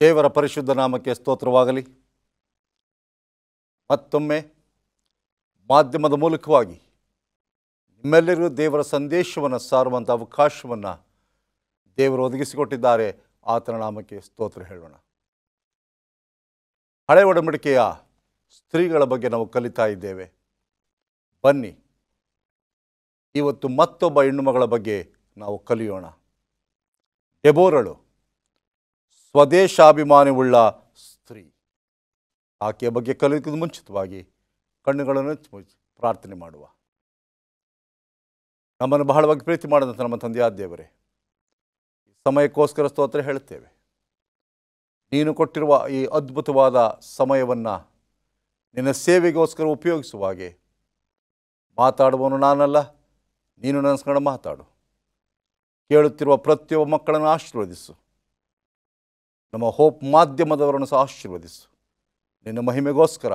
ದೇವರ ಪರಿಶುದ್ಧ ನಾಮಕ್ಕೆ ಸ್ತೋತ್ರವಾಗಲಿ. ಮತ್ತೊಮ್ಮೆ ಮಾಧ್ಯಮದ ಮೂಲಕವಾಗಿ ನಿಮ್ಮೆಲ್ಲರಿಗೂ ದೇವರ ಸಂದೇಶವನ್ನು ಸಾರುವಂಥ ಅವಕಾಶವನ್ನು ದೇವರು ಒದಗಿಸಿಕೊಟ್ಟಿದ್ದಾರೆ. ಆತನ ನಾಮಕ್ಕೆ ಸ್ತೋತ್ರ ಹೇಳೋಣ. ಹಳೆ ಒಡಂಬಡಿಕೆಯ ಸ್ತ್ರೀಗಳ ಬಗ್ಗೆ ನಾವು ಕಲಿತಾ ಇದ್ದೇವೆ. ಬನ್ನಿ, ಇವತ್ತು ಮತ್ತೊಬ್ಬ ಹೆಣ್ಣುಮಗಳ ಬಗ್ಗೆ ನಾವು ಕಲಿಯೋಣ. ಡೆಬೋರಳು ಸ್ವದೇಶಾಭಿಮಾನವುಳ್ಳ ಸ್ತ್ರೀ. ಆಕೆಯ ಬಗ್ಗೆ ಕಲಿಯೋದಕ್ಕಿಂತ ಮುಂಚಿತವಾಗಿ ಕಣ್ಣುಗಳನ್ನು ಮುಚ್ಚಿ ಪ್ರಾರ್ಥನೆ ಮಾಡುವ. ನಮ್ಮನ್ನು ಬಹಳವಾಗಿ ಪ್ರೀತಿ ಮಾಡಿದಂಥ ನಮ್ಮ ತಂದೆಯಾದ ದೇವರೇ, ಸಮಯಕ್ಕೋಸ್ಕರ ಸ್ತೋತ್ರ ಹೇಳುತ್ತೇವೆ. ನೀನು ಕೊಟ್ಟಿರುವ ಈ ಅದ್ಭುತವಾದ ಸಮಯವನ್ನು ನಿನ್ನ ಸೇವೆಗೋಸ್ಕರ ಉಪಯೋಗಿಸುವ ಹಾಗೆ ಮಾತಾಡುವವನು ನಾನಲ್ಲ, ನೀನು ನೆನೆಸ್ಕೊಂಡು ಮಾತಾಡು. ಕೇಳುತ್ತಿರುವ ಪ್ರತಿಯೊಬ್ಬ ಮಕ್ಕಳನ್ನು ಆಶೀರ್ವದಿಸು. ನಮ್ಮ ಹೋಪ್ ಮಾಧ್ಯಮದವರನ್ನು ಸಹ ಆಶೀರ್ವದಿಸು. ನಿನ್ನ ಮಹಿಮೆಗೋಸ್ಕರ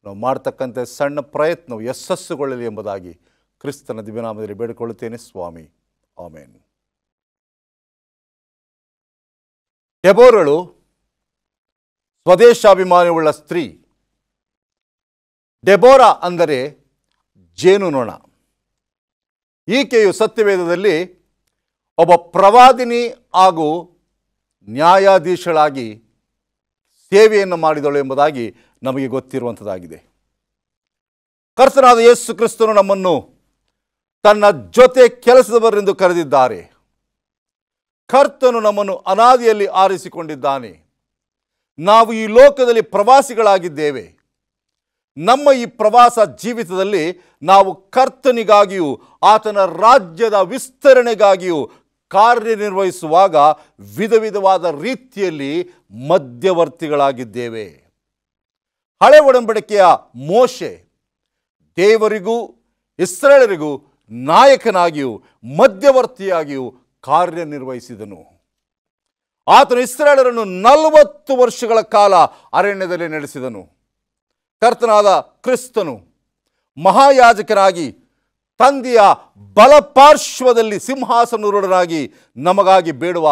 ನಾವು ಮಾಡ್ತಕ್ಕಂಥ ಸಣ್ಣ ಪ್ರಯತ್ನವು ಯಶಸ್ಸುಗೊಳ್ಳಲಿ ಎಂಬುದಾಗಿ ಕ್ರಿಸ್ತನ ದಿವ್ಯನಾಮದಲ್ಲಿ ಬೇಡಿಕೊಳ್ಳುತ್ತೇನೆ ಸ್ವಾಮಿ, ಆಮೇನ್. ಡೆಬೋರಳು ಸ್ವದೇಶಾಭಿಮಾನವುಳ್ಳ ಸ್ತ್ರೀ. ಡೆಬೋರಾ ಅಂದರೆ ಜೇನುನೊಣ. ಈಕೆಯು ಸತ್ಯವೇದದಲ್ಲಿ ಒಬ್ಬ ಪ್ರವಾದಿನಿ ಹಾಗೂ ನ್ಯಾಯಾಧೀಶಳಾಗಿ ಸೇವೆಯನ್ನು ಮಾಡಿದಳು ಎಂಬುದಾಗಿ ನಮಗೆ ಗೊತ್ತಿರುವಂಥದ್ದಾಗಿದೆ. ಕರ್ತನಾದ ಯೇಸು ಕ್ರಿಸ್ತನು ನಮ್ಮನ್ನು ತನ್ನ ಜೊತೆ ಕೆಲಸದವರೆಂದು ಕರೆದಿದ್ದಾರೆ. ಕರ್ತನು ನಮ್ಮನ್ನು ಅನಾದಿಯಲ್ಲಿ ಆರಿಸಿಕೊಂಡಿದ್ದಾನೆ. ನಾವು ಈ ಲೋಕದಲ್ಲಿ ಪ್ರವಾಸಿಗಳಾಗಿದ್ದೇವೆ. ನಮ್ಮ ಈ ಪ್ರವಾಸ ಜೀವಿತದಲ್ಲಿ ನಾವು ಕರ್ತನಿಗಾಗಿಯೂ ಆತನ ರಾಜ್ಯದ ವಿಸ್ತರಣೆಗಾಗಿಯೂ ಕಾರ್ಯನಿರ್ವಹಿಸುವಾಗ ವಿಧ ವಿಧವಾದ ರೀತಿಯಲ್ಲಿ ಮಧ್ಯವರ್ತಿಗಳಾಗಿದ್ದೇವೆ. ಹಳೆ ಒಡಂಬಡಿಕೆಯ ಮೋಶೆ ದೇವರಿಗೂ ಇಸ್ರಾಯೇಲರಿಗೂ ನಾಯಕನಾಗಿಯೂ ಮಧ್ಯವರ್ತಿಯಾಗಿಯೂ ಕಾರ್ಯನಿರ್ವಹಿಸಿದನು. ಆತನು ಇಸ್ರಾಯೇಲರನ್ನು 40 ವರ್ಷಗಳ ಕಾಲ ಅರಣ್ಯದಲ್ಲಿ ನಡೆಸಿದನು. ಕರ್ತನಾದ ಕ್ರಿಸ್ತನು ಮಹಾಯಾಜಕನಾಗಿ ತಂದೆಯ ಬಲಪಾರ್ಶ್ವದಲ್ಲಿ ಸಿಂಹಾಸನರೂಢನಾಗಿ ನಮಗಾಗಿ ಬೇಡುವ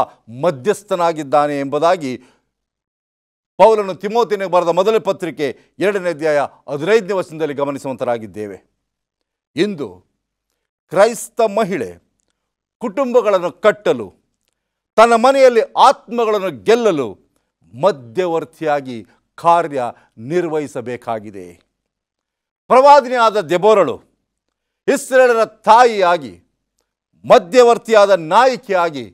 ಮಧ್ಯಸ್ಥನಾಗಿದ್ದಾನೆ ಎಂಬುದಾಗಿ ಪೌಲನು ತಿಮೋಥೆಯನಿಗೆ ಬರೆದ ಮೊದಲ ಪತ್ರಿಕೆ 2ನೇ ಅಧ್ಯಾಯ 15ನೇ ವಚನದಲ್ಲಿ ಗಮನಿಸುವಂತರಾಗಿದ್ದೇವೆ. ಇಂದು ಕ್ರೈಸ್ತ ಮಹಿಳೆ ಕುಟುಂಬಗಳನ್ನು ಕಟ್ಟಲು, ತನ್ನ ಮನೆಯಲ್ಲಿ ಆತ್ಮಗಳನ್ನು ಗೆಲ್ಲಲು ಮಧ್ಯವರ್ತಿಯಾಗಿ ಕಾರ್ಯ ನಿರ್ವಹಿಸಬೇಕಾಗಿದೆ. ಪ್ರವಾದಿನಿಯಾದ ಡೆಬೋರಳು ಇಸ್ರಾಯೇಲರ ತಾಯಿಯಾಗಿ ಮಧ್ಯವರ್ತಿಯಾದ ನಾಯಕಿಯಾಗಿ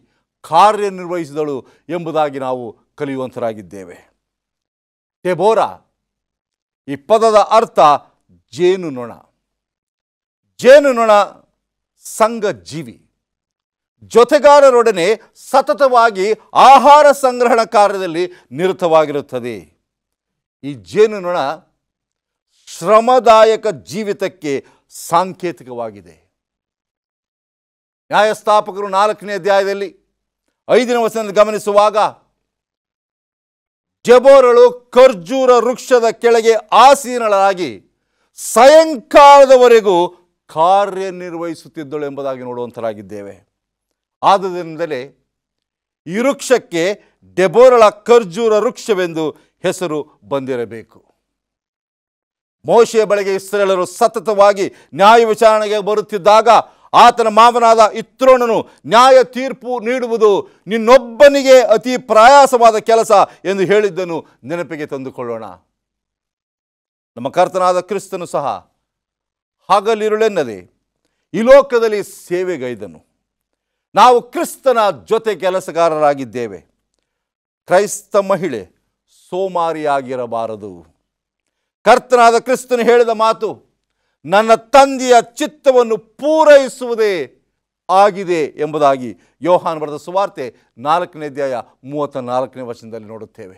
ಕಾರ್ಯನಿರ್ವಹಿಸಿದಳು ಎಂಬುದಾಗಿ ನಾವು ಕಲಿಯುವಂತರಾಗಿದ್ದೇವೆ. ಡೆಬೋರಾ ಈ ಪದದ ಅರ್ಥ ಜೇನುನೊಣ. ಜೇನುನೊಣ ಸಂಘ ಜೀವಿ, ಜೊತೆಗಾರರೊಡನೆ ಸತತವಾಗಿ ಆಹಾರ ಸಂಗ್ರಹಣ ಕಾರ್ಯದಲ್ಲಿ ನಿರತವಾಗಿರುತ್ತದೆ. ಈ ಜೇನುನೊಣ ಶ್ರಮದಾಯಕ ಜೀವಿತಕ್ಕೆ ಸಾಂಕೇತಿಕವಾಗಿದೆ. ನ್ಯಾಯಸ್ಥಾಪಕರು 4ನೇ ಅಧ್ಯಾಯದಲ್ಲಿ 5ನೇ ವಚನದಲ್ಲಿ ಗಮನಿಸುವಾಗ ಡೆಬೋರಳು ಖರ್ಜೂರ ವೃಕ್ಷದ ಕೆಳಗೆ ಆಸೀನಳಾಗಿ ಸಾಯಂಕಾಲದವರೆಗೂ ಕಾರ್ಯನಿರ್ವಹಿಸುತ್ತಿದ್ದಳು ಎಂಬುದಾಗಿ ನೋಡುವಂತರಾಗಿದ್ದೇವೆ. ಆದುದರಿಂದಲೇ ಈ ವೃಕ್ಷಕ್ಕೆ ಡೆಬೋರಳ ಖರ್ಜೂರ ವೃಕ್ಷವೆಂದು ಹೆಸರು ಬಂದಿರಬೇಕು. ಮೋಶೆಯ ಬಳಿಗೆ ಇಸ್ರಾಯೇಲರು ಸತತವಾಗಿ ನ್ಯಾಯ ವಿಚಾರಣೆಗೆ ಬರುತ್ತಿದ್ದಾಗ ಆತನ ಮಾವನಾದ ಇತ್ರೋನನು ನ್ಯಾಯ ತೀರ್ಪು ನೀಡುವುದು ನಿನ್ನೊಬ್ಬನಿಗೆ ಅತಿ ಪ್ರಯಾಸವಾದ ಕೆಲಸ ಎಂದು ಹೇಳಿದ್ದನ್ನು ನೆನಪಿಗೆ ತಂದುಕೊಳ್ಳೋಣ. ನಮ್ಮ ಕರ್ತನಾದ ಕ್ರಿಸ್ತನು ಸಹ ಹಗಲಿರುಳೆನ್ನದೆ ಈ ಲೋಕದಲ್ಲಿ ಸೇವೆಗೈದನು. ನಾವು ಕ್ರಿಸ್ತನ ಜೊತೆ ಕೆಲಸಗಾರರಾಗಿದ್ದೇವೆ. ಕ್ರೈಸ್ತ ಮಹಿಳೆ ಸೋಮಾರಿಯಾಗಿರಬಾರದು. ಕರ್ತನಾದ ಕ್ರಿಸ್ತನು ಹೇಳಿದ ಮಾತು, ನನ್ನ ತಂದೆಯ ಚಿತ್ತವನ್ನು ಪೂರೈಸುವುದೇ ಆಗಿದೆ ಎಂಬುದಾಗಿ ಯೋಹಾನ ಬರೆದ ಸುವಾರ್ತೆ 4ನೇ ಅಧ್ಯಾಯ 34ನೇ ವಚನದಲ್ಲಿ ನೋಡುತ್ತೇವೆ.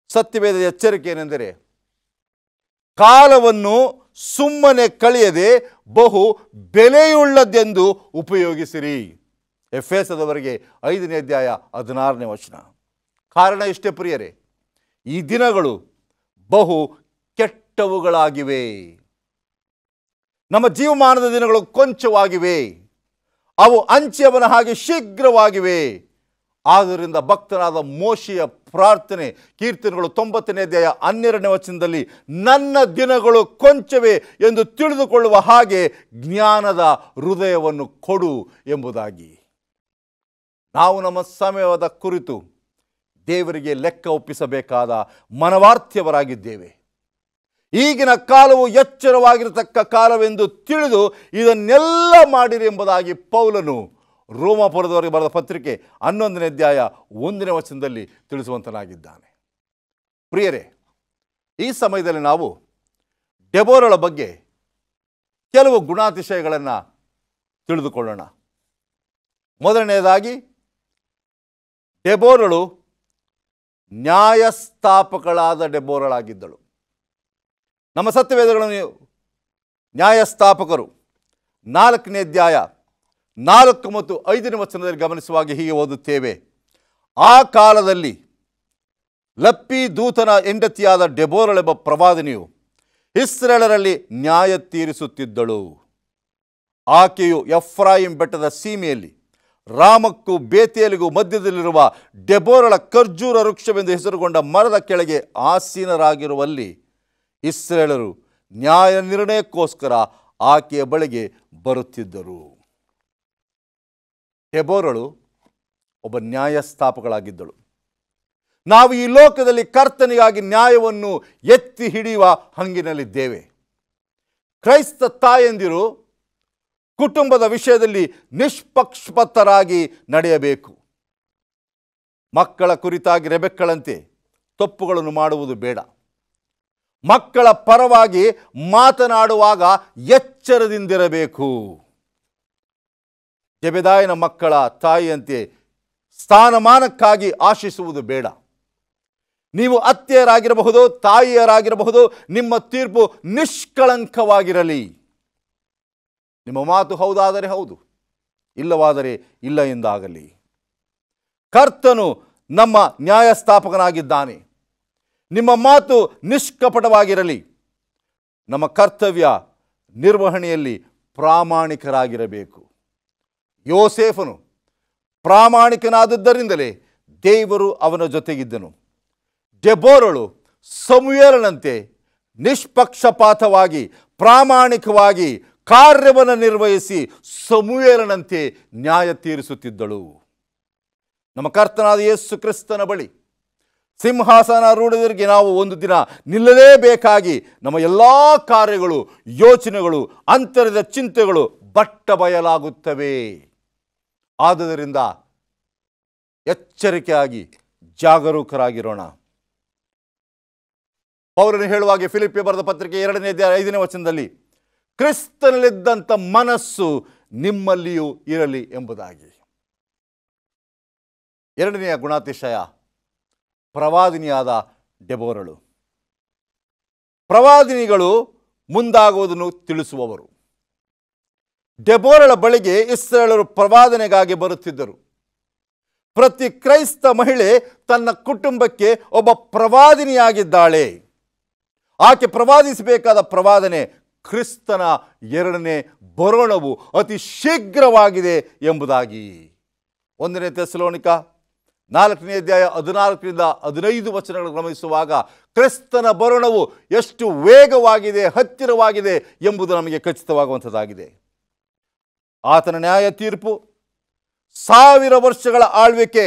ಸತ್ಯವೇದ ಎಚ್ಚರಿಕೆ ಏನೆಂದರೆ, ಕಾಲವನ್ನು ಸುಮ್ಮನೆ ಕಳೆಯದೆ ಬಹು ಬೆಲೆಯುಳ್ಳದೆಂದು ಉಪಯೋಗಿಸಿರಿ. ಎಫೆಸದವರೆಗೆ 5ನೇ ಅಧ್ಯಾಯ 16ನೇ ವಚನ. ಕಾರಣ ಇಷ್ಟೇ ಪ್ರಿಯರೇ, ಈ ದಿನಗಳು ಬಹು ಕೆಟ್ಟವುಗಳಾಗಿವೆ. ನಮ್ಮ ಜೀವಮಾನದ ದಿನಗಳು ಕೊಂಚವಾಗಿವೆ. ಅವು ಅಂಚೆಯವನ ಹಾಗೆ ಶೀಘ್ರವಾಗಿವೆ. ಆದ್ದರಿಂದ ಭಕ್ತನಾದ ಮೋಶೆಯ ಪ್ರಾರ್ಥನೆ ಕೀರ್ತನೆಗಳು 90ನೇ ಅಧ್ಯಾಯ 12ನೇ ವಚನದಲ್ಲಿ ನನ್ನ ದಿನಗಳು ಕೊಂಚವೇ ಎಂದು ತಿಳಿದುಕೊಳ್ಳುವ ಹಾಗೆ ಜ್ಞಾನದ ಹೃದಯವನ್ನು ಕೊಡು ಎಂಬುದಾಗಿ. ನಾವು ನಮ್ಮ ಸಮಯದ ಕುರಿತು ದೇವರಿಗೆ ಲೆಕ್ಕ ಒಪ್ಪಿಸಬೇಕಾದ ಮನವಾರ್ಥ್ಯವರಾಗಿದ್ದೇವೆ. ಈಗಿನ ಕಾಲವು ಎಚ್ಚರವಾಗಿರತಕ್ಕ ಕಾಲವೆಂದು ತಿಳಿದು ಇದನ್ನೆಲ್ಲ ಮಾಡಿರಿ ಎಂಬುದಾಗಿ ಪೌಲನು ರೋಮಾಪುರದವರಿಗೆ ಬರೆದ ಪತ್ರಿಕೆ 11ನೇ ಅಧ್ಯಾಯ 1ನೇ ವಚನದಲ್ಲಿ ತಿಳಿಸುವಂತನಾಗಿದ್ದಾನೆ. ಪ್ರಿಯರೇ, ಈ ಸಮಯದಲ್ಲಿ ನಾವು ಡೆಬೋರಳ ಬಗ್ಗೆ ಕೆಲವು ಗುಣಾತಿಶಯಗಳನ್ನು ತಿಳಿದುಕೊಳ್ಳೋಣ. ಮೊದಲನೆಯದಾಗಿ, ಡೆಬೋರಳು ನ್ಯಾಯಸ್ಥಾಪಕಳಾದ ಡೆಬೋರಳಾಗಿದ್ದಳು. ನಮ್ಮ ಸತ್ಯವೇದಗಳನ್ನು ನ್ಯಾಯಸ್ಥಾಪಕರು 4ನೇ ಅಧ್ಯಾಯ 4 ಮತ್ತು 5ನೇ ವಚನದಲ್ಲಿ ಗಮನಿಸುವಾಗ ಹೀಗೆ ಓದುತ್ತೇವೆ. ಆ ಕಾಲದಲ್ಲಿ ಲಪ್ಪಿ ದೂತನ ಹೆಂಡತಿಯಾದ ಡೆಬೋರಳೆಂಬ ಪ್ರವಾದಿನಿಯು ಇಸ್ರಾಯೇಲರಲ್ಲಿ ನ್ಯಾಯ ತೀರಿಸುತ್ತಿದ್ದಳು. ಆಕೆಯು ಎಫ್ರಾಯಿಂ ಬೆಟ್ಟದ ಸೀಮೆಯಲ್ಲಿ ರಾಮಕ್ಕೂ ಬೇತೇಲಿಗೂ ಮಧ್ಯದಲ್ಲಿರುವ ಡೆಬೋರಳ ಖರ್ಜೂರ ವೃಕ್ಷವೆಂದು ಹೆಸರುಗೊಂಡ ಮರದ ಕೆಳಗೆ ಆಸೀನರಾಗಿರುವಲ್ಲಿ ಇಸ್ರಾಯೇಲರು ನ್ಯಾಯ ನಿರ್ಣಯಕ್ಕೋಸ್ಕರ ಆಕೆಯ ಬಳಿಗೆ ಬರುತ್ತಿದ್ದರು. ಡೆಬೋರಳು ಒಬ್ಬ ನ್ಯಾಯಸ್ಥಾಪಕಳಾಗಿದ್ದಳು. ನಾವು ಈ ಲೋಕದಲ್ಲಿ ಕರ್ತನಿಗಾಗಿ ನ್ಯಾಯವನ್ನು ಎತ್ತಿ ಹಿಡಿಯುವ ಹಂಗಿನಲ್ಲಿದ್ದೇವೆ. ಕ್ರೈಸ್ತ ತಾಯಂದಿರು ಕುಟುಂಬದ ವಿಷಯದಲ್ಲಿ ನಿಷ್ಪಕ್ಷಪಾತರಾಗಿ ನಡೆಯಬೇಕು. ಮಕ್ಕಳ ಕುರಿತಾಗಿ ರೆಬೆಕ್ಕಳಂತೆ ತಪ್ಪುಗಳನ್ನು ಮಾಡುವುದು ಬೇಡ. ಮಕ್ಕಳ ಪರವಾಗಿ ಮಾತನಾಡುವಾಗ ಎಚ್ಚರದಿಂದಿರಬೇಕು. ಜೆಬೆದಾಯನ ಮಕ್ಕಳ ತಾಯಿಯಂತೆ ಸ್ಥಾನಮಾನಕ್ಕಾಗಿ ಆಶಿಸುವುದು ಬೇಡ. ನೀವು ಅತ್ತೆಯರಾಗಿರಬಹುದು, ತಾಯಿಯರಾಗಿರಬಹುದು, ನಿಮ್ಮ ತೀರ್ಪು ನಿಷ್ಕಳಂಕವಾಗಿರಲಿ. ನಿಮ್ಮ ಮಾತು ಹೌದಾದರೆ ಹೌದು, ಇಲ್ಲವಾದರೆ ಇಲ್ಲ ಎಂದಾಗಲಿ. ಕರ್ತನು ನಮ್ಮ ನ್ಯಾಯಸ್ಥಾಪಕನಾಗಿದ್ದಾನೆ. ನಿಮ್ಮ ಮಾತು ನಿಷ್ಕಪಟವಾಗಿರಲಿ. ನಮ್ಮ ಕರ್ತವ್ಯ ನಿರ್ವಹಣೆಯಲ್ಲಿ ಪ್ರಾಮಾಣಿಕರಾಗಿರಬೇಕು. ಯೋಸೇಫನು ಪ್ರಾಮಾಣಿಕನಾದದ್ದರಿಂದಲೇ ದೇವರು ಅವನ ಜೊತೆಗಿದ್ದನು. ಡೆಬೋರಳು ಸಮುವೇಲನಂತೆ ನಿಷ್ಪಕ್ಷಪಾತವಾಗಿ ಪ್ರಾಮಾಣಿಕವಾಗಿ ಕಾರ್ಯವನ್ನು ನಿರ್ವಹಿಸಿ ಸಮುವೇಲನಂತೆ ನ್ಯಾಯ ತೀರಿಸುತ್ತಿದ್ದಳು. ನಮ್ಮ ಕರ್ತನಾದ ಯೇಸು ಕ್ರಿಸ್ತನ ಬಳಿ ಸಿಂಹಾಸನಾರೂಢರಿಗೆ ನಾವು ಒಂದು ದಿನ ನಿಲ್ಲಲೇಬೇಕಾಗಿ ನಮ್ಮ ಎಲ್ಲ ಕಾರ್ಯಗಳು, ಯೋಚನೆಗಳು, ಅಂತರದ ಚಿಂತೆಗಳು ಬಟ್ಟ ಬಯಲಾಗುತ್ತವೆ. ಆದುದರಿಂದ ಎಚ್ಚರಿಕೆಯಾಗಿ ಜಾಗರೂಕರಾಗಿರೋಣ. ಪೌಲನು ಹೇಳುವಾಗೆ ಫಿಲಿಪ್ಪಿ ಬರೆದ ಪತ್ರಿಕೆ 2ನೇ ಅಧ್ಯಾಯ 5ನೇ ವಚನದಲ್ಲಿ ಕ್ರಿಸ್ತನಲ್ಲಿದ್ದಂಥ ಮನಸ್ಸು ನಿಮ್ಮಲ್ಲಿಯೂ ಇರಲಿ ಎಂಬುದಾಗಿ. 2ನೆಯ ಗುಣಾತಿಶಯ ಪ್ರವಾದಿನಿಯಾದ ಡೆಬೋರಳು. ಪ್ರವಾದಿನಿಗಳು ಮುಂದಾಗುವುದನ್ನು ತಿಳಿಸುವವರು. ಡೆಬೋರಳ ಬಳಿಗೆ ಇಸ್ರಾಯೇಲರು ಪ್ರವಾದನೆಗಾಗಿ ಬರುತ್ತಿದ್ದರು. ಪ್ರತಿ ಕ್ರೈಸ್ತ ಮಹಿಳೆ ತನ್ನ ಕುಟುಂಬಕ್ಕೆ ಒಬ್ಬ ಪ್ರವಾದಿನಿಯಾಗಿದ್ದಾಳೆ. ಆಕೆ ಪ್ರವಾದಿಸಬೇಕಾದ ಪ್ರವಾದನೆ ಕ್ರಿಸ್ತನ 2ನೇ ಬರೋಣವು ಅತಿ ಶೀಘ್ರವಾಗಿದೆ ಎಂಬುದಾಗಿ. 1ನೇ ಥೆಸಲೋನಿಕ 4ನೇ ಅಧ್ಯಾಯ 14ರಿಂದ 15 ವಚನಗಳು ಗಮನಿಸುವಾಗ ಕ್ರಿಸ್ತನ ಬರೋಣವು ಎಷ್ಟು ವೇಗವಾಗಿದೆ, ಹತ್ತಿರವಾಗಿದೆ ಎಂಬುದು ನಮಗೆ ಖಚಿತವಾಗುವಂಥದ್ದಾಗಿದೆ. ಆತನ ನ್ಯಾಯ ತೀರ್ಪು, 1000 ವರ್ಷಗಳ ಆಳ್ವಿಕೆ,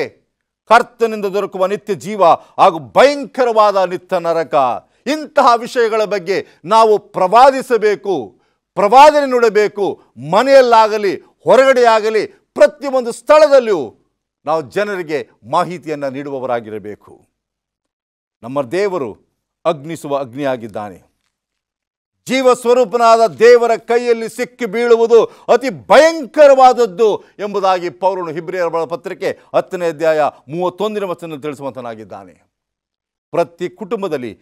ಕರ್ತನಿಂದ ದೊರಕುವ ನಿತ್ಯ ಜೀವ ಹಾಗೂ ಭಯಂಕರವಾದ ನಿತ್ಯ ನರಕ, ಇಂತಹ ವಿಷಯಗಳ ಬಗ್ಗೆ ನಾವು ಪ್ರವಾದಿಸಬೇಕು, ಪ್ರವಾದನೆ ನುಡಬೇಕು. ಮನೆಯಲ್ಲಾಗಲಿ ಹೊರಗಡೆಯಾಗಲಿ ಪ್ರತಿಯೊಂದು ಸ್ಥಳದಲ್ಲಿಯೂ ನಾವು ಜನರಿಗೆ ಮಾಹಿತಿಯನ್ನು ನೀಡುವವರಾಗಿರಬೇಕು. ನಮ್ಮ ದೇವರು ಅಗ್ನಿಸುವ ಅಗ್ನಿಯಾಗಿದ್ದಾನೆ. ಜೀವ ಸ್ವರೂಪನಾದ ದೇವರ ಕೈಯಲ್ಲಿ ಸಿಕ್ಕಿ ಬೀಳುವುದು ಅತಿ ಭಯಂಕರವಾದದ್ದು ಎಂಬುದಾಗಿ ಪೌಲನು ಇಬ್ರಿಯರ ಪತ್ರಿಕೆ 10ನೇ ಅಧ್ಯಾಯ 31ನೇ ವಚನದಲ್ಲಿ ತಿಳಿಸುವಂತನಾಗಿದ್ದಾನೆ. ಪ್ರತಿ ಕುಟುಂಬದಲ್ಲಿ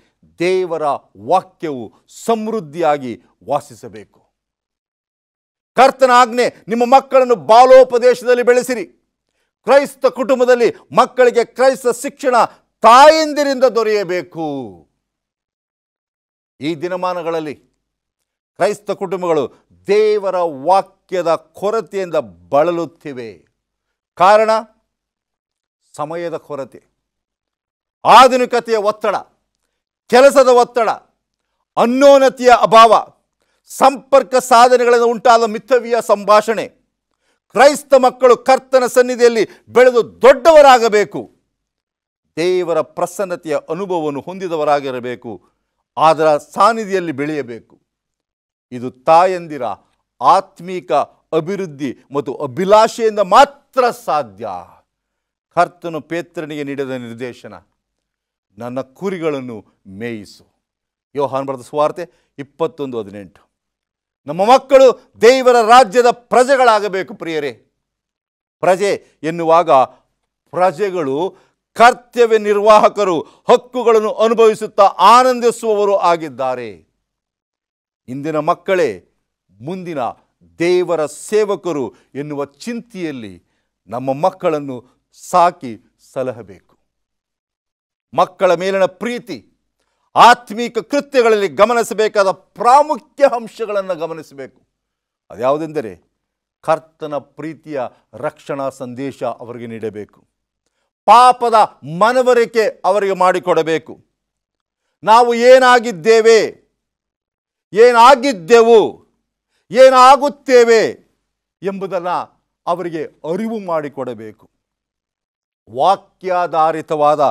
ದೇವರ ವಾಕ್ಯವು ಸಮೃದ್ಧಿಯಾಗಿ ವಾಸಿಸಬೇಕು. ಕರ್ತನ ಆಜ್ಞೆ, ನಿಮ್ಮ ಮಕ್ಕಳನ್ನು ಬಾಲೋಪದೇಶದಲ್ಲಿ ಬೆಳೆಸಿರಿ. ಕ್ರೈಸ್ತ ಕುಟುಂಬದಲ್ಲಿ ಮಕ್ಕಳಿಗೆ ಕ್ರೈಸ್ತ ಶಿಕ್ಷಣ ತಾಯಂದಿರಿಂದ ದೊರೆಯಬೇಕು. ಈ ದಿನಮಾನಗಳಲ್ಲಿ ಕ್ರೈಸ್ತ ಕುಟುಂಬಗಳು ದೇವರ ವಾಕ್ಯದ ಕೊರತೆಯಿಂದ ಬಳಲುತ್ತಿವೆ. ಕಾರಣ, ಸಮಯದ ಕೊರತೆ, ಆಧುನಿಕತೆಯ ಒತ್ತಡ, ಕೆಲಸದ ಒತ್ತಡ, ಅನ್ಯೋನ್ಯತೆಯ ಅಭಾವ, ಸಂಪರ್ಕ ಸಾಧನೆಗಳಿಂದ ಉಂಟಾದ ಮಿತವ್ಯಯ ಸಂಭಾಷಣೆ. ಕ್ರೈಸ್ತ ಮಕ್ಕಳು ಕರ್ತನ ಸನ್ನಿಧಿಯಲ್ಲಿ ಬೆಳೆದು ದೊಡ್ಡವರಾಗಬೇಕು, ದೇವರ ಪ್ರಸನ್ನತೆಯ ಅನುಭವವನ್ನು ಹೊಂದಿದವರಾಗಿರಬೇಕು, ಅದರ ಸಾನ್ನಿಧ್ಯದಲ್ಲಿ ಬೆಳೆಯಬೇಕು. ಇದು ತಾಯಂದಿರ ಆತ್ಮೀಕ ಅಭಿವೃದ್ಧಿ ಮತ್ತು ಅಭಿಲಾಷೆಯಿಂದ ಮಾತ್ರ ಸಾಧ್ಯ. ಕರ್ತನು ಪೇತ್ರನಿಗೆ ನೀಡಿದ ನಿರ್ದೇಶನ, ನನ್ನ ಕುರಿಗಳನ್ನು ಮೇಯಿಸು. ಯೋಹಾನ ಬರೆದ ಸುವಾರ್ತೆ 21:18. ನಮ್ಮ ಮಕ್ಕಳು ದೇವರ ರಾಜ್ಯದ ಪ್ರಜೆಗಳಾಗಬೇಕು. ಪ್ರಿಯರೇ, ಪ್ರಜೆ ಎನ್ನುವಾಗ ಪ್ರಜೆಗಳು ಕರ್ತವ್ಯ ನಿರ್ವಾಹಕರು, ಹಕ್ಕುಗಳನ್ನು ಅನುಭವಿಸುತ್ತಾ ಆನಂದಿಸುವವರು ಆಗಿದ್ದಾರೆ. ಇಂದಿನ ಮಕ್ಕಳೇ ಮುಂದಿನ ದೇವರ ಸೇವಕರು ಎನ್ನುವ ಚಿಂತೆಯಲ್ಲಿ ನಮ್ಮ ಮಕ್ಕಳನ್ನು ಸಾಕಿ ಸಲಹಬೇಕು. ಮಕ್ಕಳ ಮೇಲಿನ ಪ್ರೀತಿ, ಆತ್ಮೀಕ ಕೃತ್ಯಗಳಲ್ಲಿ ಗಮನಿಸಬೇಕಾದ ಪ್ರಾಮುಖ್ಯ ಅಂಶಗಳನ್ನು ಗಮನಿಸಬೇಕು. ಅದ್ಯಾವುದೆಂದರೆ ಕರ್ತನ ಪ್ರೀತಿಯ ರಕ್ಷಣಾ ಸಂದೇಶ ಅವರಿಗೆ ನೀಡಬೇಕು. ಪಾಪದ ಮನವರಿಕೆ ಅವರಿಗೆ ಮಾಡಿಕೊಡಬೇಕು. ನಾವು ಏನಾಗಿದ್ದೇವೆ, ಏನಾಗಿದ್ದೆವು, ಏನಾಗುತ್ತೇವೆ ಎಂಬುದನ್ನು ಅವರಿಗೆ ಅರಿವು ಮಾಡಿಕೊಡಬೇಕು. ವಾಕ್ಯಾಧಾರಿತವಾದ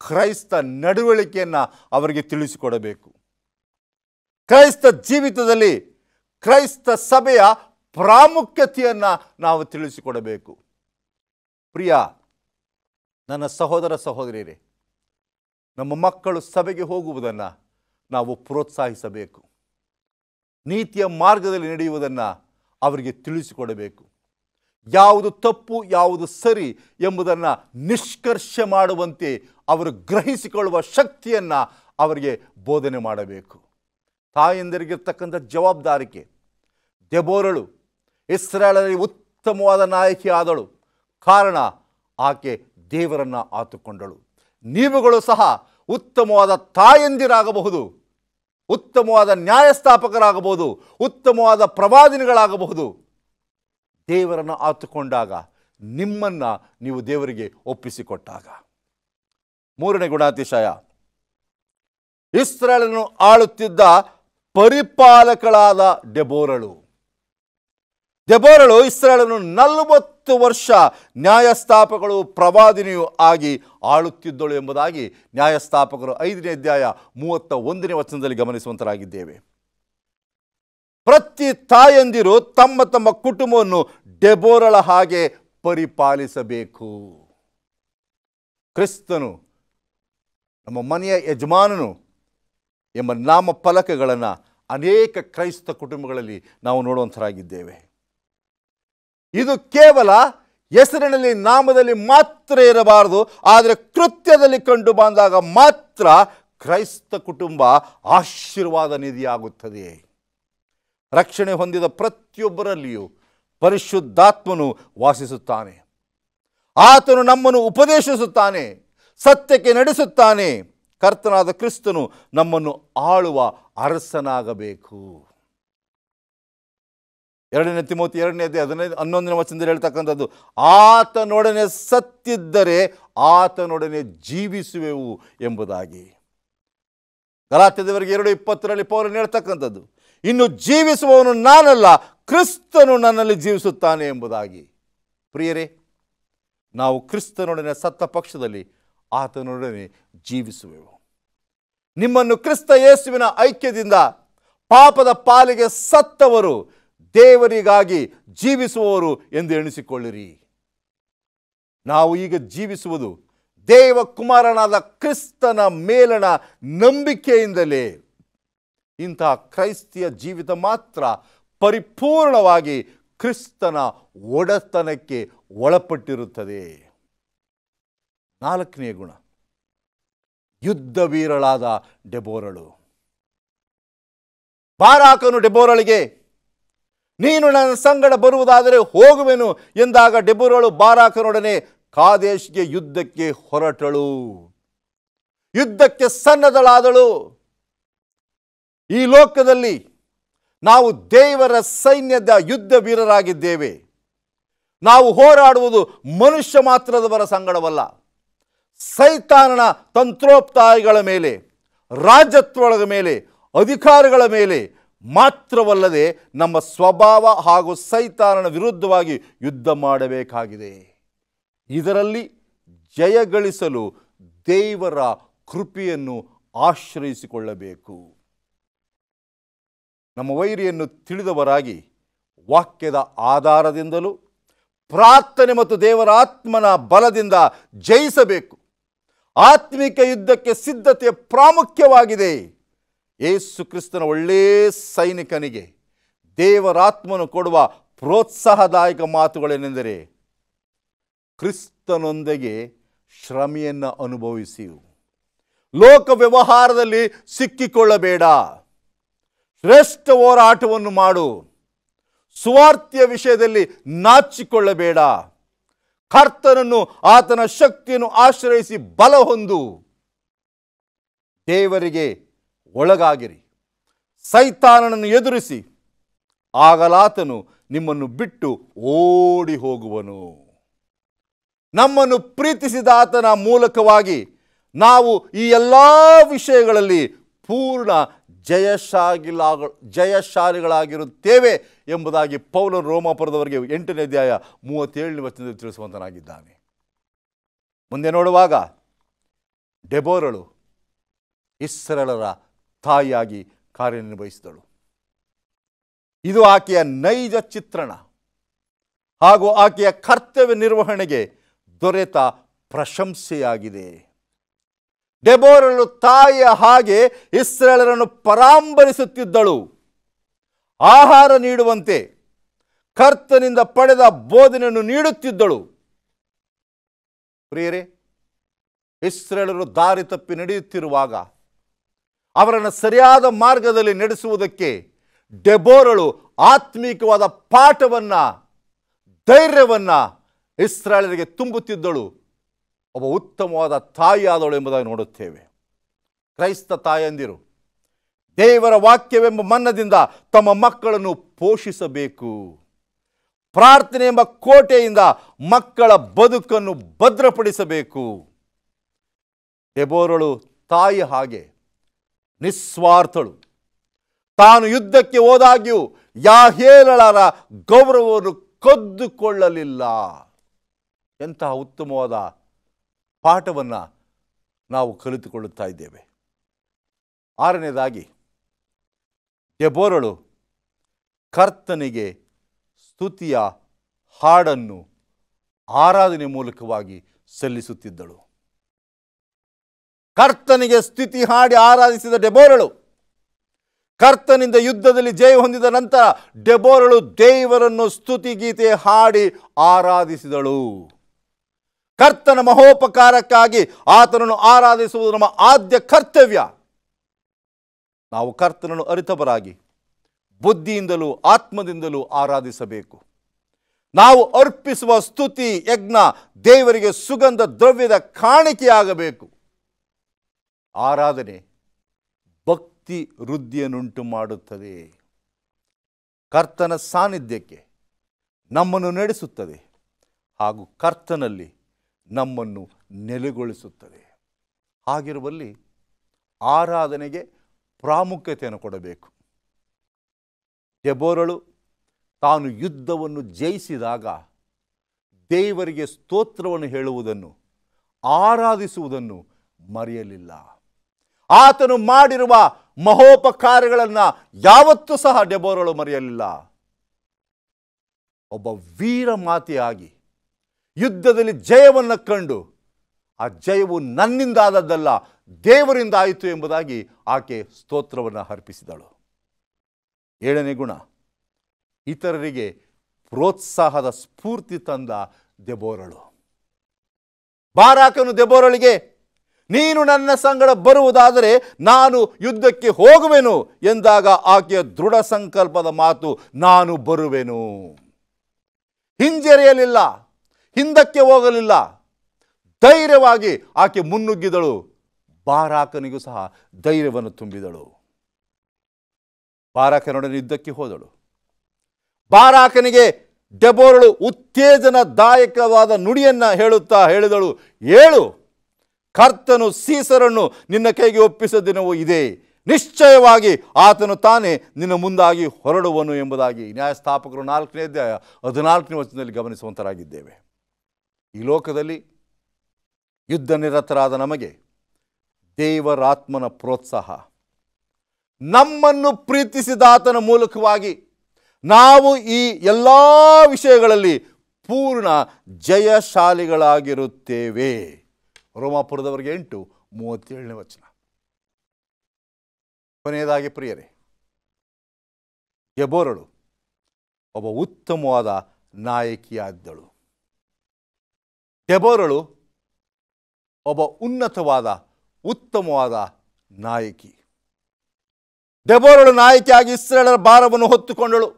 ಕ್ರೈಸ್ತ ನಡವಳಿಕೆಯನ್ನು ಅವರಿಗೆ ತಿಳಿಸಿಕೊಡಬೇಕು. ಕ್ರೈಸ್ತ ಜೀವಿತದಲ್ಲಿ ಕ್ರೈಸ್ತ ಸಭೆಯ ಪ್ರಾಮುಖ್ಯತೆಯನ್ನು ನಾವು ತಿಳಿಸಿಕೊಡಬೇಕು. ಪ್ರಿಯ ನನ್ನ ಸಹೋದರ ಸಹೋದರಿಯರೇ, ನಮ್ಮ ಮಕ್ಕಳು ಸಭೆಗೆ ಹೋಗುವುದನ್ನು ನಾವು ಪ್ರೋತ್ಸಾಹಿಸಬೇಕು. ನೀತಿಯ ಮಾರ್ಗದಲ್ಲಿ ನಡೆಯುವುದನ್ನು ಅವರಿಗೆ ತಿಳಿಸಿಕೊಡಬೇಕು. ಯಾವುದು ತಪ್ಪು, ಯಾವುದು ಸರಿ ಎಂಬುದನ್ನು ನಿಷ್ಕರ್ಷೆ ಮಾಡುವಂತೆ ಅವರು ಗ್ರಹಿಸಿಕೊಳ್ಳುವ ಶಕ್ತಿಯನ್ನು ಅವರಿಗೆ ಬೋಧನೆ ಮಾಡಬೇಕು. ತಾಯಂದಿರಿಗಿರ್ತಕ್ಕಂಥ ಜವಾಬ್ದಾರಿಕೆ. ದೆಬೋರಳು ಇಸ್ರಾಯೇಲರಿಗೆ ಉತ್ತಮವಾದ ನಾಯಕಿ ಆದಳು, ಕಾರಣ ಆಕೆ ದೇವರನ್ನು ಆತುಕೊಂಡಳು. ನೀವುಗಳು ಸಹ ಉತ್ತಮವಾದ ತಾಯಂದಿರಾಗಬಹುದು, ಉತ್ತಮವಾದ ನ್ಯಾಯಸ್ಥಾಪಕರಾಗಬಹುದು, ಉತ್ತಮವಾದ ಪ್ರವಾದಿನಿಗಳಾಗಬಹುದು. ದೇವರನ್ನು ಆತುಕೊಂಡಾಗ, ನಿಮ್ಮನ್ನು ನೀವು ದೇವರಿಗೆ ಒಪ್ಪಿಸಿಕೊಟ್ಟಾಗ. ಮೂರನೇ ಗುಣಾತಿಶಯ, ಇಸ್ರಾಯೇಲನ್ನು ಆಳುತ್ತಿದ್ದ ಪರಿಪಾಲಕಳಾದ ಡೆಬೋರಳು. ದೆಬೋರಳು ಇಸ್ರಾಯೇಲನ್ನು 40 ವರ್ಷ ನ್ಯಾಯಸ್ಥಾಪಕಳು, ಪ್ರವಾದಿನಿಯೂ ಆಗಿ ಆಳುತ್ತಿದ್ದಳು ಎಂಬುದಾಗಿ ನ್ಯಾಯಸ್ಥಾಪಕರು 5ನೇ ಅಧ್ಯಾಯ 31ನೇ ವಚನದಲ್ಲಿ ಗಮನಿಸುವಂತರಾಗಿದ್ದೇವೆ. ಪ್ರತಿ ತಾಯಂದಿರು ತಮ್ಮ ತಮ್ಮ ಕುಟುಂಬವನ್ನು ಡೆಬೋರಳ ಹಾಗೆ ಪರಿಪಾಲಿಸಬೇಕು. ಕ್ರಿಸ್ತನು ನಮ್ಮ ಮನೆಯ ಯಜಮಾನನು ಎಂಬ ನಾಮ ಫಲಕಗಳನ್ನು ಅನೇಕ ಕ್ರೈಸ್ತ ಕುಟುಂಬಗಳಲ್ಲಿ ನಾವು ನೋಡುವಂತರಾಗಿದ್ದೇವೆ. ಇದು ಕೇವಲ ಹೆಸರಿನಲ್ಲಿ, ನಾಮದಲ್ಲಿ ಮಾತ್ರ ಇರಬಾರದು, ಆದರೆ ಕೃತ್ಯದಲ್ಲಿ ಕಂಡು ಬಂದಾಗ ಮಾತ್ರ ಕ್ರೈಸ್ತ ಕುಟುಂಬ ಆಶೀರ್ವಾದ ನಿಧಿಯಾಗುತ್ತದೆ. ರಕ್ಷಣೆ ಹೊಂದಿದ ಪ್ರತಿಯೊಬ್ಬರಲ್ಲಿಯೂ ಪರಿಶುದ್ಧಾತ್ಮನು ವಾಸಿಸುತ್ತಾನೆ. ಆತನು ನಮ್ಮನ್ನು ಉಪದೇಶಿಸುತ್ತಾನೆ, ಸತ್ಯಕ್ಕೆ ನಡೆಸುತ್ತಾನೆ. ಕರ್ತನಾದ ಕ್ರಿಸ್ತನು ನಮ್ಮನ್ನು ಆಳುವ ಅರಸನಾಗಬೇಕು. 2 ತಿಮೋಥಿ 2ನೇ ಅಧ್ಯಾಯ 11ನೇ ವಚನದಲ್ಲಿ ಹೇಳ್ತಕ್ಕಂಥದ್ದು, ಆತನೊಡನೆ ಸತ್ತಿದ್ದರೆ ಆತನೊಡನೆ ಜೀವಿಸುವೆವು ಎಂಬುದಾಗಿ. ಗಲಾತ್ಯದವರಿಗೆ 2:20 ಪೌಲನು ಹೇಳ್ತಕ್ಕಂಥದ್ದು, ಇನ್ನು ಜೀವಿಸುವವನು ನಾನಲ್ಲ, ಕ್ರಿಸ್ತನು ನನ್ನಲ್ಲಿ ಜೀವಿಸುತ್ತಾನೆ ಎಂಬುದಾಗಿ. ಪ್ರಿಯರೇ, ನಾವು ಕ್ರಿಸ್ತನೊಡನೆ ಸತ್ತ ಪಕ್ಷದಲ್ಲಿ ಆತನೊಡನೆ ಜೀವಿಸುವೆವು. ನಿಮ್ಮನ್ನು ಕ್ರಿಸ್ತ ಯೇಸುವಿನ ಐಕ್ಯದಿಂದ ಪಾಪದ ಪಾಲಿಗೆ ಸತ್ತವರು, ದೇವರಿಗಾಗಿ ಜೀವಿಸುವವರು ಎಂದು ಎಣಿಸಿಕೊಳ್ಳಿರಿ. ನಾವು ಈಗ ಜೀವಿಸುವುದು ದೇವಕುಮಾರನಾದ ಕ್ರಿಸ್ತನ ಮೇಲಣ ನಂಬಿಕೆಯಿಂದಲೇ. ಇಂತಹ ಕ್ರೈಸ್ತಿಯ ಜೀವಿತ ಮಾತ್ರ ಪರಿಪೂರ್ಣವಾಗಿ ಕ್ರಿಸ್ತನ ಒಡೆತನಕ್ಕೆ ಒಳಪಟ್ಟಿರುತ್ತದೆ. 4ನೇ ಗುಣ, ಯುದ್ಧ ವೀರಳಾದ ಡೆಬೋರಳು. ಬಾರಾಕನು ಡೆಬೋರಳಿಗೆ, ನೀನು ನನ್ನ ಸಂಗಡ ಬರುವುದಾದರೆ ಹೋಗುವೆನು ಎಂದಾಗ ಡೆಬೋರಳು ಬಾರಾಕನೊಡನೆ ಕಾದೇಶ್ಗೆ ಯುದ್ಧಕ್ಕೆ ಹೊರಟಳು. ಯುದ್ಧಕ್ಕೆ ಸನ್ನದ್ಧಳಾದಳು. ಈ ಲೋಕದಲ್ಲಿ ನಾವು ದೇವರ ಸೈನ್ಯದ ಯುದ್ಧ ವೀರರಾಗಿದ್ದೇವೆ. ನಾವು ಹೋರಾಡುವುದು ಮನುಷ್ಯ ಮಾತ್ರದವರ ಸಂಗಡವಲ್ಲ, ಸೈತಾನನ ತಂತ್ರೋಪಾಯಗಳ ಮೇಲೆ, ರಾಜತ್ವಗಳ ಮೇಲೆ, ಅಧಿಕಾರಗಳ ಮೇಲೆ ಮಾತ್ರವಲ್ಲದೆ ನಮ್ಮ ಸ್ವಭಾವ ಹಾಗೂ ಸೈತಾನನ ವಿರುದ್ಧವಾಗಿ ಯುದ್ಧ ಮಾಡಬೇಕಾಗಿದೆ. ಇದರಲ್ಲಿ ಜಯಗಳಿಸಲು ದೇವರ ಕೃಪೆಯನ್ನು ಆಶ್ರಯಿಸಿಕೊಳ್ಳಬೇಕು. ನಮ್ಮ ವೈರಿಯನ್ನು ತಿಳಿದವರಾಗಿ ವಾಕ್ಯದ ಆಧಾರದಿಂದಲೂ ಪ್ರಾರ್ಥನೆ ಮತ್ತು ದೇವರ ಆತ್ಮನ ಬಲದಿಂದ ಜಯಿಸಬೇಕು. ಆತ್ಮಿಕ ಯುದ್ಧಕ್ಕೆ ಸಿದ್ಧತೆಯ ಪ್ರಾಮುಖ್ಯವಾಗಿದೆ. ಯೇಸು ಕ್ರಿಸ್ತನ ಒಳ್ಳೆಯ ಸೈನಿಕನಿಗೆ ದೇವರಾತ್ಮನು ಕೊಡುವ ಪ್ರೋತ್ಸಾಹದಾಯಕ ಮಾತುಗಳೇನೆಂದರೆ, ಕ್ರಿಸ್ತನೊಂದಿಗೆ ಶ್ರಮೆಯನ್ನು ಅನುಭವಿಸಿ ಲೋಕ ವ್ಯವಹಾರದಲ್ಲಿ ಸಿಕ್ಕಿಕೊಳ್ಳಬೇಡ, ಶ್ರೇಷ್ಠ ಹೋರಾಟವನ್ನು ಮಾಡು, ಸುವಾರ್ತೆಯ ವಿಷಯದಲ್ಲಿ ನಾಚಿಕೊಳ್ಳಬೇಡ, ಕರ್ತನನ್ನು ಆತನ ಶಕ್ತಿಯನ್ನು ಆಶ್ರಯಿಸಿ ಬಲ ಹೊಂದು, ದೇವರಿಗೆ ಒಳಗಾಗಿರಿ, ಸೈತಾನನನ್ನು ಎದುರಿಸಿ, ಆಗಲಾತನು ನಿಮ್ಮನ್ನು ಬಿಟ್ಟು ಓಡಿ ಹೋಗುವನು. ನಮ್ಮನ್ನು ಪ್ರೀತಿಸಿದ ಆತನ ಮೂಲಕವಾಗಿ ನಾವು ಈ ಎಲ್ಲ ವಿಷಯಗಳಲ್ಲಿ ಪೂರ್ಣ ಜಯಶಾಲಿಗಳಾಗಿರುತ್ತೇವೆ ಎಂಬುದಾಗಿ ಪೌಲನು ರೋಮಾಪುರದವರಿಗೆ 8ನೇ ಅಧ್ಯಾಯ 37ನೇ ವಚನದಲ್ಲಿ ತಿಳಿಸುವಂತನಾಗಿದ್ದಾನೆ. ಮುಂದೆ ನೋಡುವಾಗ ಡೆಬೋರಳು ಇಸ್ರಾಯೇಲರ ತಾಯಿಯಾಗಿ ಕಾರ್ಯನಿರ್ವಹಿಸಿದಳು. ಇದು ಆಕೆಯ ನೈಜ ಚಿತ್ರಣ ಹಾಗೂ ಆಕೆಯ ಕರ್ತವ್ಯ ನಿರ್ವಹಣೆಗೆ ದೊರೆತ ಪ್ರಶಂಸೆಯಾಗಿದೆ. ಡೆಬೋರಳು ತಾಯಿಯ ಹಾಗೆ ಇಸ್ರಾಯೇಲರನ್ನು ಪರಾಂಬರಿಸುತ್ತಿದ್ದಳು. ಆಹಾರ ನೀಡುವಂತೆ ಕರ್ತನಿಂದ ಪಡೆದ ಬೋಧನೆಯನ್ನು ನೀಡುತ್ತಿದ್ದಳು. ಪ್ರಿಯರೇ, ಇಸ್ರಾಯೇಲರು ದಾರಿ ತಪ್ಪಿ ನಡೆಯುತ್ತಿರುವಾಗ ಅವರನ್ನು ಸರಿಯಾದ ಮಾರ್ಗದಲ್ಲಿ ನಡೆಸುವುದಕ್ಕೆ ಡೆಬೋರಳು ಆತ್ಮೀಕವಾದ ಪಾಠವನ್ನು, ಧೈರ್ಯವನ್ನು ಇಸ್ರಾಯೇಲರಿಗೆ ತುಂಬುತ್ತಿದ್ದಳು. ಒಬ್ಬ ಉತ್ತಮವಾದ ತಾಯಿಯಾದವಳು ಎಂಬುದಾಗಿ ನೋಡುತ್ತೇವೆ. ಕ್ರೈಸ್ತ ತಾಯಂದಿರು ದೇವರ ವಾಕ್ಯವೆಂಬ ಮನ್ನದಿಂದ ತಮ್ಮ ಮಕ್ಕಳನ್ನು ಪೋಷಿಸಬೇಕು. ಪ್ರಾರ್ಥನೆ ಎಂಬ ಕೋಟೆಯಿಂದ ಮಕ್ಕಳ ಬದುಕನ್ನು ಭದ್ರಪಡಿಸಬೇಕು. ಡೆಬೋರಳು ತಾಯಿ ಹಾಗೆ ನಿಸ್ವಾರ್ಥಳು. ತಾನು ಯುದ್ಧಕ್ಕೆ ಹೋದಾಗ್ಯೂ ಯಾಹೇಲಳ ಗೌರವವನ್ನು ಕದ್ದುಕೊಳ್ಳಲಿಲ್ಲ. ಎಂತಹ ಉತ್ತಮವಾದ ಪಾಠವನ್ನು ನಾವು ಕಲಿತುಕೊಳ್ಳುತ್ತಾ ಇದ್ದೇವೆ. 6ನೇದಾಗಿ ಡೆಬೋರಳು ಕರ್ತನಿಗೆ ಸ್ತುತಿಯ ಹಾಡನ್ನು ಆರಾಧನೆ ಮೂಲಕವಾಗಿ ಸಲ್ಲಿಸುತ್ತಿದ್ದಳು. ಕರ್ತನಿಗೆ ಸ್ತುತಿ ಹಾಡಿ ಆರಾಧಿಸಿದ ಡೆಬೋರಳು ಕರ್ತನಿಂದ ಯುದ್ಧದಲ್ಲಿ ಜಯ ಹೊಂದಿದ ನಂತರ ಡೆಬೋರಳು ದೇವರನ್ನು ಸ್ತುತಿ ಗೀತೆ ಹಾಡಿ ಆರಾಧಿಸಿದಳು. ಕರ್ತನ ಮಹೋಪಕಾರಕ್ಕಾಗಿ ಆತನನ್ನು ಆರಾಧಿಸುವುದು ನಮ್ಮ ಆದ್ಯ ಕರ್ತವ್ಯ. ನಾವು ಕರ್ತನನ್ನು ಅರಿತವರಾಗಿ ಬುದ್ಧಿಯಿಂದಲೂ ಆತ್ಮದಿಂದಲೂ ಆರಾಧಿಸಬೇಕು. ನಾವು ಅರ್ಪಿಸುವ ಸ್ತುತಿ ಯಜ್ಞ ದೇವರಿಗೆ ಸುಗಂಧ ದ್ರವ್ಯದ ಕಾಣಿಕೆಯಾಗಬೇಕು. ಆರಾಧನೆ ಭಕ್ತಿ ವೃದ್ಧಿಯನ್ನುಂಟು ಮಾಡುತ್ತದೆ. ಕರ್ತನ ಸಾನ್ನಿಧ್ಯಕ್ಕೆ ನಮ್ಮನ್ನು ನಡೆಸುತ್ತದೆ ಹಾಗೂ ಕರ್ತನಲ್ಲಿ ನಮ್ಮನ್ನು ನೆಲೆಗೊಳಿಸುತ್ತದೆ. ಹಾಗಿರುವಲ್ಲಿ ಆರಾಧನೆಗೆ ಪ್ರಾಮುಖ್ಯತೆಯನ್ನು ಕೊಡಬೇಕು. ಡೆಬೋರಳು ತಾನು ಯುದ್ಧವನ್ನು ಜಯಿಸಿದಾಗ ದೇವರಿಗೆ ಸ್ತೋತ್ರವನ್ನು ಹೇಳುವುದನ್ನು, ಆರಾಧಿಸುವುದನ್ನು ಮರೆಯಲಿಲ್ಲ. ಆತನು ಮಾಡಿರುವ ಮಹೋಪಕಾರಗಳನ್ನು ಯಾವತ್ತೂ ಸಹ ಡೆಬೋರಳು ಮರೆಯಲಿಲ್ಲ. ಒಬ್ಬ ವೀರ ಮಾತೆಯಾಗಿ ಯುದ್ಧದಲ್ಲಿ ಜಯವನ್ನು ಕಂಡು ಆ ಜಯವು ನನ್ನಿಂದಾದದ್ದಲ್ಲ, ದೇವರಿಂದ ಆಯಿತು ಎಂಬುದಾಗಿ ಆಕೆ ಸ್ತೋತ್ರವನ್ನು ಅರ್ಪಿಸಿದಳು. 7ನೇ ಗುಣ, ಇತರರಿಗೆ ಪ್ರೋತ್ಸಾಹದ ಸ್ಫೂರ್ತಿ ತಂದ ಡೆಬೋರಳು. ಬಾರಾಕನು ಡೆಬೋರಳಿಗೆ, ನೀನು ನನ್ನ ಸಂಗಡ ಬರುವುದಾದರೆ ನಾನು ಯುದ್ಧಕ್ಕೆ ಹೋಗುವೆನು ಎಂದಾಗ ಆಕೆಯ ದೃಢ ಸಂಕಲ್ಪದ ಮಾತು, ನಾನು ಬರುವೆನು. ಹಿಂಜರಿಯಲಿಲ್ಲ, ಹಿಂದಕ್ಕೆ ಹೋಗಲಿಲ್ಲ, ಧೈರ್ಯವಾಗಿ ಆಕೆ ಮುನ್ನುಗ್ಗಿದಳು. ಬಾರಾಕನಿಗೂ ಸಹ ಧೈರ್ಯವನ್ನು ತುಂಬಿದಳು. ಬಾರಾಕನೊಡನೆ ಯುದ್ಧಕ್ಕೆ ಹೋದಳು. ಬಾರಾಕನಿಗೆ ಡೆಬೋರಳು ಉತ್ತೇಜನದಾಯಕವಾದ ನುಡಿಯನ್ನು ಹೇಳುತ್ತಾ ಹೇಳಿದಳು, ಏಳು, ಕರ್ತನು ಸೀಸರನ್ನು ನಿನ್ನ ಕೈಗೆ ಒಪ್ಪಿಸಿದ ದಿನವೂ ಇದೆ. ನಿಶ್ಚಯವಾಗಿ ಆತನು ತಾನೇ ನಿನ್ನ ಮುಂದಾಗಿ ಹೊರಡುವನು ಎಂಬುದಾಗಿ ನ್ಯಾಯಸ್ಥಾಪಕರು 4ನೇ ಅಧ್ಯಾಯ 14ನೇ ವಚನದಲ್ಲಿ ಗಮನಿಸುವಂತರಾಗಿದ್ದೇವೆ. ಈ ಲೋಕದಲ್ಲಿ ಯುದ್ಧ ನಿರತರಾದ ನಮಗೆ ದೇವರಾತ್ಮನ ಪ್ರೋತ್ಸಾಹ, ನಮ್ಮನ್ನು ಪ್ರೀತಿಸಿದ ಆತನ ಮೂಲಕವಾಗಿ ನಾವು ಈ ಎಲ್ಲ ವಿಷಯಗಳಲ್ಲಿ ಪೂರ್ಣ ಜಯಶಾಲಿಗಳಾಗಿರುತ್ತೇವೆ. ರೋಮಾಪುರದವರಿಗೆ 8:37ನೇ ವಚನ. ಕೊನೆಯದಾಗಿ ಪ್ರಿಯರೇ, ದೆಬೋರಳು ಒಬ್ಬ ಉತ್ತಮವಾದ ನಾಯಕಿಯಾದ್ದಳು. ದೆಬೋರಳು ಒಬ್ಬ ಉತ್ತಮವಾದ ನಾಯಕಿ. ದೆಬೋರಳು ನಾಯಕಿಯಾಗಿ ಇಸ್ರಾಯೇಲರ ಭಾರವನ್ನು ಹೊತ್ತುಕೊಂಡಳು.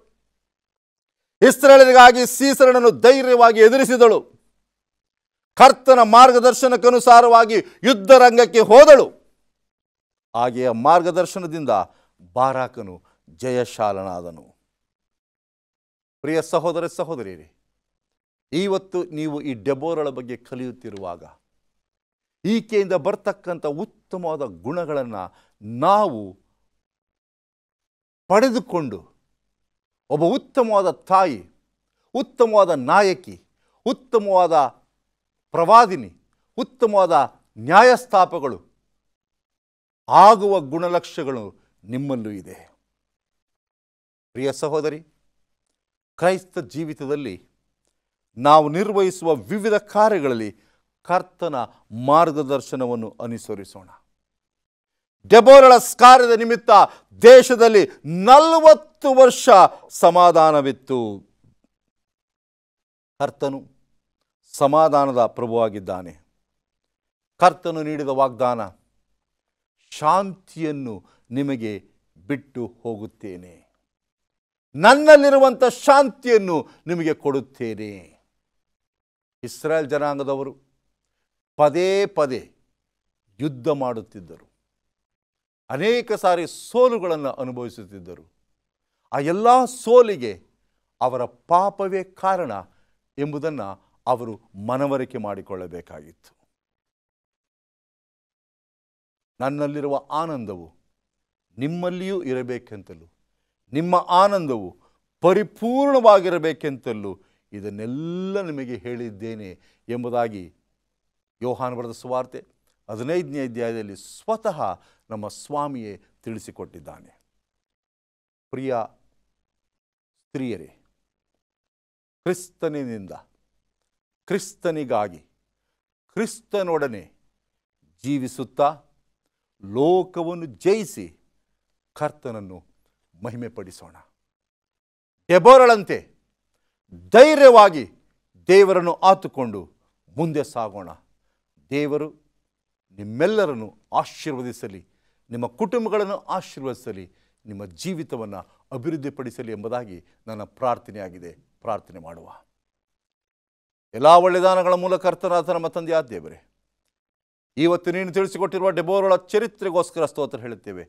ಇಸ್ರಾಯೇಲರಿಗಾಗಿ ಸೀಸರನನ್ನು ಧೈರ್ಯವಾಗಿ ಎದುರಿಸಿದಳು. ಕರ್ತನ ಮಾರ್ಗದರ್ಶನಕ್ಕನುಸಾರವಾಗಿ ಯುದ್ಧ ರಂಗಕ್ಕೆ ಹೋದಳು. ಹಾಗೆಯೇ ಮಾರ್ಗದರ್ಶನದಿಂದ ಬಾರಾಕನು ಜಯಶಾಲನಾದನು. ಪ್ರಿಯ ಸಹೋದರ ಸಹೋದರಿಯರೇ, ಇವತ್ತು ನೀವು ಈ ಡೆಬೋರಳ ಬಗ್ಗೆ ಕಲಿಯುತ್ತಿರುವಾಗ ಈಕೆಯಿಂದ ಬರ್ತಕ್ಕಂಥ ಉತ್ತಮವಾದ ಗುಣಗಳನ್ನು ನಾವು ಪಡೆದುಕೊಂಡು ಒಬ್ಬ ಉತ್ತಮವಾದ ತಾಯಿ, ಉತ್ತಮವಾದ ನಾಯಕಿ, ಉತ್ತಮವಾದ ಪ್ರವಾದಿನಿ, ಉತ್ತಮವಾದ ನ್ಯಾಯಸ್ಥಾಪಗಳು ಆಗುವ ಗುಣಲಕ್ಷಣಗಳು ನಿಮ್ಮಲ್ಲೂ ಇದೆ. ಪ್ರಿಯ ಸಹೋದರಿ, ಕ್ರೈಸ್ತ ಜೀವಿತದಲ್ಲಿ ನಾವು ನಿರ್ವಹಿಸುವ ವಿವಿಧ ಕಾರ್ಯಗಳಲ್ಲಿ ಕರ್ತನ ಮಾರ್ಗದರ್ಶನವನ್ನು ಅನುಸರಿಸೋಣ. ಡೆಬೋರಳ ಕಾರ್ಯದ ನಿಮಿತ್ತ ದೇಶದಲ್ಲಿ 40 ವರ್ಷ ಸಮಾಧಾನವಿತ್ತು. ಕರ್ತನು ಸಮಾಧಾನದ ಪ್ರಭುವಾಗಿದ್ದಾನೆ. ಕರ್ತನು ನೀಡಿದ ವಾಗ್ದಾನ, ಶಾಂತಿಯನ್ನು ನಿಮಗೆ ಬಿಟ್ಟು ಹೋಗುತ್ತೇನೆ, ನನ್ನಲ್ಲಿರುವಂಥ ಶಾಂತಿಯನ್ನು ನಿಮಗೆ ಕೊಡುತ್ತೇನೆ. ಇಸ್ರಾಯೇಲ್ ಜನಾಂಗದವರು ಪದೇ ಪದೇ ಯುದ್ಧ ಮಾಡುತ್ತಿದ್ದರು. ಅನೇಕ ಸಾರಿ ಸೋಲುಗಳನ್ನು ಅನುಭವಿಸುತ್ತಿದ್ದರು. ಆ ಎಲ್ಲ ಸೋಲಿಗೆ ಅವರ ಪಾಪವೇ ಕಾರಣ ಎಂಬುದನ್ನು ಅವರು ಮನವರಿಕೆ ಮಾಡಿಕೊಳ್ಳಬೇಕಾಗಿತ್ತು. ನನ್ನಲ್ಲಿರುವ ಆನಂದವು ನಿಮ್ಮಲ್ಲಿಯೂ ಇರಬೇಕೆಂತಲೂ, ನಿಮ್ಮ ಆನಂದವು ಪರಿಪೂರ್ಣವಾಗಿರಬೇಕೆಂತಲೂ ಇದನ್ನೆಲ್ಲ ನಿಮಗೆ ಹೇಳಿದ್ದೇನೆ ಎಂಬುದಾಗಿ ಯೋಹಾನ ಬರೆದ ಸುವಾರ್ತೆ 15ನೇ ಅಧ್ಯಾಯದಲ್ಲಿ ಸ್ವತಃ ನಮ್ಮ ಸ್ವಾಮಿಯೇ ತಿಳಿಸಿಕೊಟ್ಟಿದ್ದಾನೆ. ಪ್ರಿಯ ಸ್ತ್ರೀಯರೇ, ಕ್ರಿಸ್ತನಿಂದ, ಕ್ರಿಸ್ತನಿಗಾಗಿ, ಕ್ರಿಸ್ತನೊಡನೆ ಜೀವಿಸುತ್ತಾ ಲೋಕವನ್ನು ಜಯಿಸಿ ಕರ್ತನನ್ನು ಮಹಿಮೆಪಡಿಸೋಣ. ಡೆಬೋರಳಂತೆ ಧೈರ್ಯವಾಗಿ ದೇವರನ್ನು ಆತುಕೊಂಡು ಮುಂದೆ ಸಾಗೋಣ. ದೇವರು ನಿಮ್ಮೆಲ್ಲರನ್ನು ಆಶೀರ್ವದಿಸಲಿ, ನಿಮ್ಮ ಕುಟುಂಬಗಳನ್ನು ಆಶೀರ್ವದಿಸಲಿ, ನಿಮ್ಮ ಜೀವಿತವನ್ನು ಅಭಿವೃದ್ಧಿಪಡಿಸಲಿ ಎಂಬುದಾಗಿ ನನ್ನ ಪ್ರಾರ್ಥನೆಯಾಗಿದೆ. ಪ್ರಾರ್ಥನೆ ಮಾಡುವ. ಎಲ್ಲ ಒಳ್ಳೆದಾನಗಳ ಮೂಲಕ ಕರ್ತನಾದ ನಮ್ಮ ತಂದೆಯಾದ ದೇವರೇ, ಇವತ್ತು ನೀನು ತಿಳಿಸಿಕೊಟ್ಟಿರುವ ಡೆಬೋರಳ ಚರಿತ್ರೆಗೋಸ್ಕರ ಸ್ತೋತ್ರ ಹೇಳುತ್ತೇವೆ.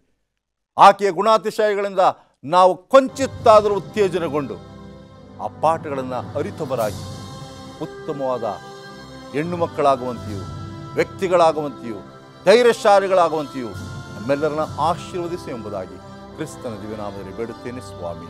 ಆಕೆಯ ಗುಣಾತಿಶಯಗಳಿಂದ ನಾವು ಕೊಂಚಿತ್ತಾದರೂ ಉತ್ತೇಜನಗೊಂಡು ಆ ಪಾಠಗಳನ್ನು ಅರಿತವರಾಗಿ ಉತ್ತಮವಾದ ಹೆಣ್ಣು ಮಕ್ಕಳಾಗುವಂತೆಯೂ, ವ್ಯಕ್ತಿಗಳಾಗುವಂತೆಯೂ, ಧೈರ್ಯಶಾಲಿಗಳಾಗುವಂತೆಯೂ ನಮ್ಮೆಲ್ಲರನ್ನ ಆಶೀರ್ವದಿಸಿ ಎಂಬುದಾಗಿ ಕ್ರಿಸ್ತನ ದಿವ್ಯನಾಮದಲ್ಲಿ ಬೇಡುತ್ತೇನೆ ಸ್ವಾಮಿ.